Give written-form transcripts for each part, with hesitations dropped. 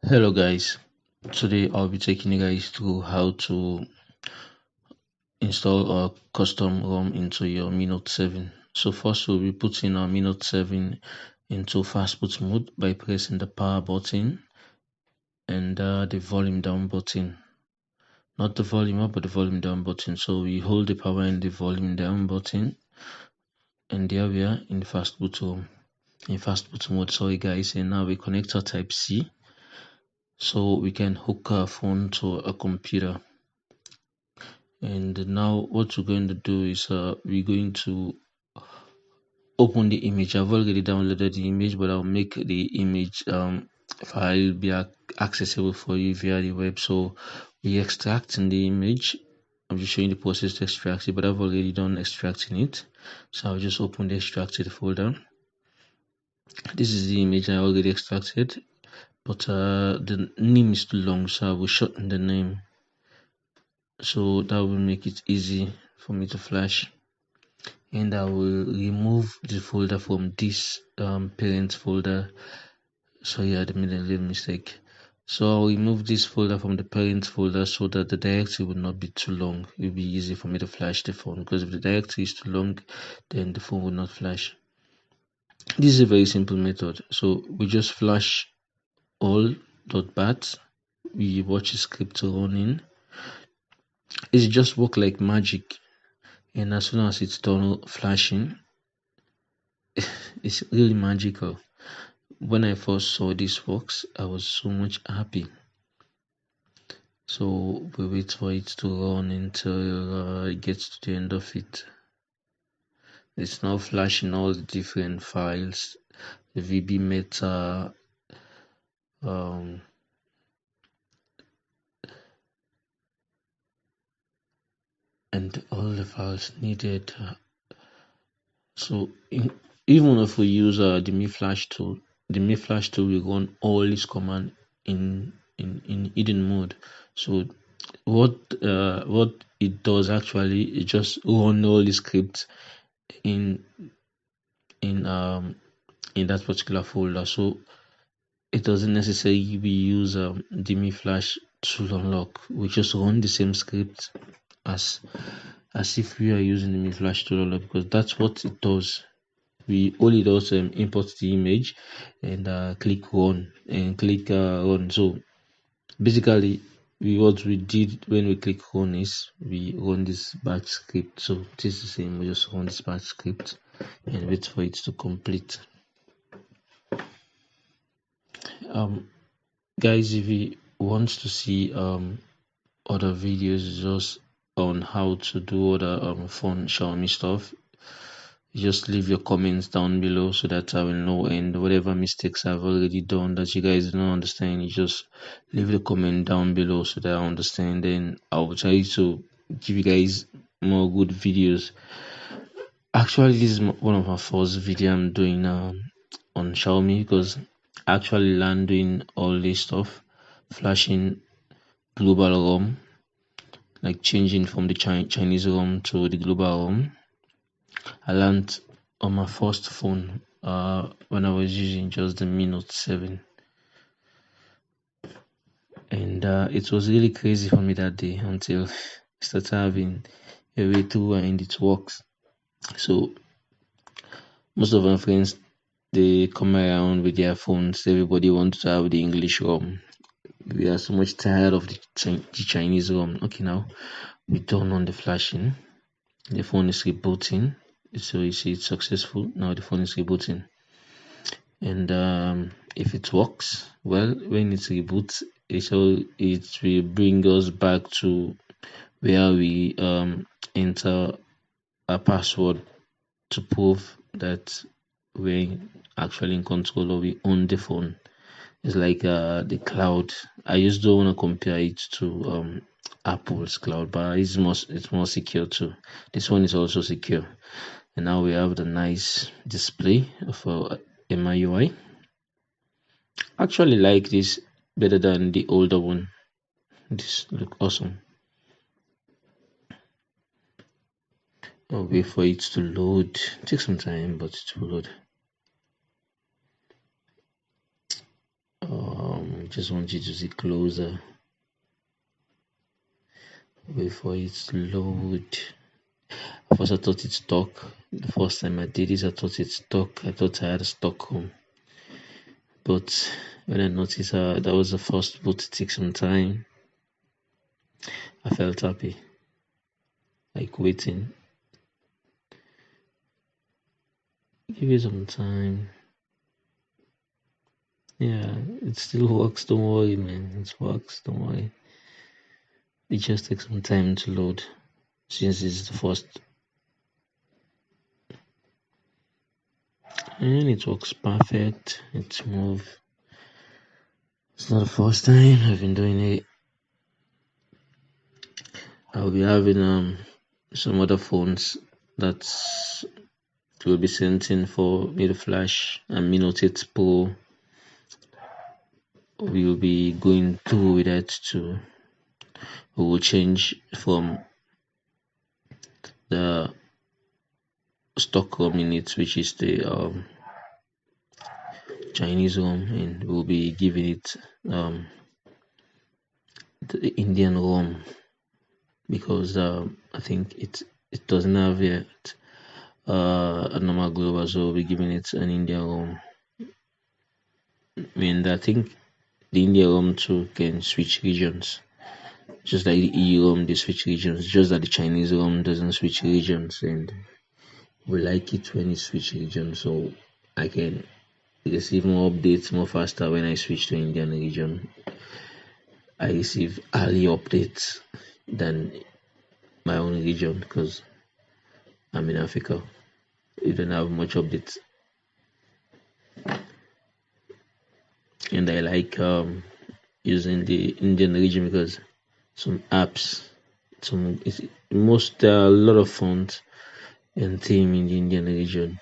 Hello guys, today I'll be taking you guys through how to install a custom ROM into your Mi Note 7. So first we'll be putting our Mi Note 7 into fastboot mode by pressing the power button and the volume down button. Not the volume up but the volume down button. So we hold the power and the volume down button, and there we are in the fastboot ROM. In fastboot mode, sorry guys, and now we connect our type C so we can hook our phone to a computer. And now what we're going to do is we're going to open the image. I've already downloaded the image, but I'll make the image file be accessible for you via the web. So we extracting the image. I'm just showing the process to extract it, but I've already done extracting it. So I'll just open the extracted folder. This is the image I already extracted, but the name is too long, so I will shorten the name. So that will make it easy for me to flash. And I will remove the folder from this parent folder. Sorry, I made a little mistake. So I'll remove this folder from the parent folder so that the directory will not be too long. It will be easy for me to flash the phone, because if the directory is too long, then the phone will not flash. This is a very simple method. So we just flash all.bat. We watch the script running. It just work like magic. And as soon as it's done flashing, it's really magical. When I first saw this works, I was so much happy. So we wait for it to run until it gets to the end of it. It's now flashing all the different files, the VB meta, and all the files needed. So even if we use the Mi Flash tool, will run all this command in hidden mode. So what it does actually, it just run all the scripts in that particular folder. So it doesn't necessarily use the Mi Flash to unlock. We just run the same script as if we are using the Mi Flash to unlock, because that's what it does. We only does import the image and click run and click run. So basically, what we did when we click run is we run this batch script. So it is the same. We just run this batch script and wait for it to complete. Guys, if you want to see other videos just on how to do other phone Xiaomi stuff, just leave your comments down below so that I will know, and whatever mistakes I've already done that you guys don't understand, you just leave the comment down below so that I understand, then I will try to give you guys more good videos. Actually, this is one of my first video I'm doing on Xiaomi, because I actually learned doing all this stuff, flashing global ROM, like changing from the Chinese ROM to the global ROM. I learned on my first phone when I was using just the Mi Note 7, and it was really crazy for me that day until I started having a way through and it works. So most of my friends, they come around with their phones. Everybody wants to have the English ROM. We are so much tired of the Chinese ROM. Okay, now we're done on the flashing. The phone is rebooting. So you see it's successful. Now the phone is rebooting. And if it works well, when it reboots, it will bring us back to where we enter a password to prove that we're actually in control or we own the phone. It's like the cloud. I just don't want to compare it to Apple's cloud, but it's more secure too. This one is also secure. And now we have the nice display of MIUI. Actually like this better than the older one. This look awesome. I'll wait for it to load. Take some time, but it will load. just want you to see closer before it's load. First I thought it's stuck. The first time I did this I thought it's stuck. I thought I had a Stockholm. But when I noticed that was the first boot to take some time, I felt happy. Like waiting. Give it some time. Yeah, it still works, don't worry man. It works, don't worry. It just takes some time to load since it's the first. And it works perfect. It's smooth. It's not the first time I've been doing it. I'll be having some other phones that's will be sent in for me to flash, and Mi Note 8 Pro. We will be going through with that too. We will change from the stock ROM in it, which is the Chinese ROM, and we'll be giving it the Indian ROM, because I think it doesn't have yet a normal global, so we'll be giving it an Indian ROM. And I think the Indian ROM too can switch regions, just like the EU ROM they switch regions, just that the Chinese ROM doesn't switch regions, and we like it when it switch regions, so I can receive more updates more faster when I switch to Indian region. I receive early updates than my own region because I'm in Africa. We don't have much updates, and I like using the Indian region because some apps, there are a lot of fonts and theme in the Indian region.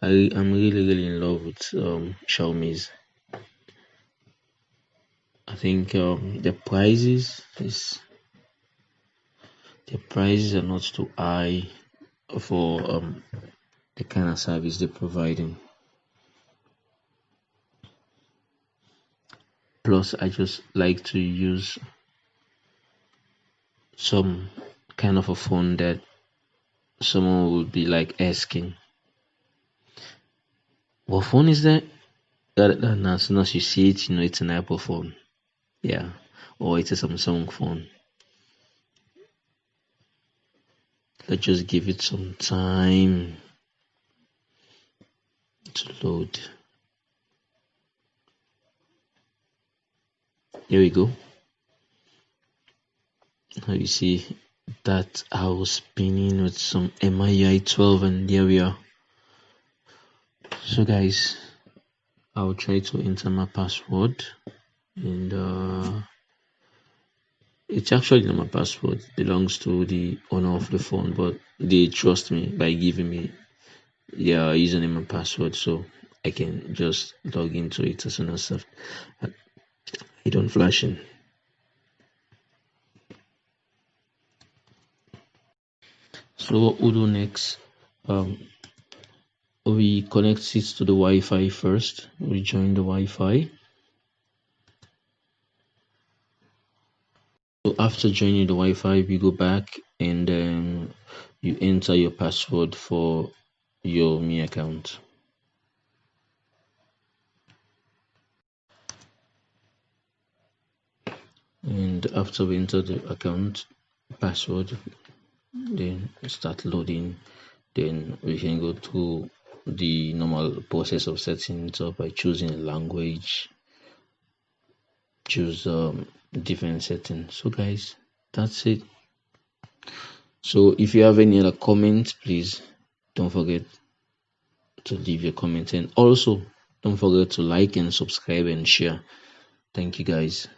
I'm really in love with Xiaomi's. I think the prices are not too high for the kind of service they're providing. Plus, I just like to use some kind of a phone that someone would be like asking, "What phone is that?" And as soon as you see it, you know it's an Apple phone, yeah, or it's a Samsung phone. Let's just give it some time to load. Here we go. Now you see that I was spinning with some MIUI 12, and there we are. So guys, I'll try to enter my password, and it's actually not my password. It belongs to the owner of the phone, but they trust me by giving me their username and password, so I can just log into it as soon as I don't flash in. So what we'll do next, we connect it to the Wi-Fi first. We join the Wi-Fi. So after joining the Wi-Fi, we go back and then you enter your password for your Mi account. And after we enter the account password, then start loading. Then we can go through the normal process of setting it up by choosing a language, choose different settings. So guys, that's it. So if you have any other comments, please don't forget to leave your comment, and also don't forget to like and subscribe and share. Thank you guys.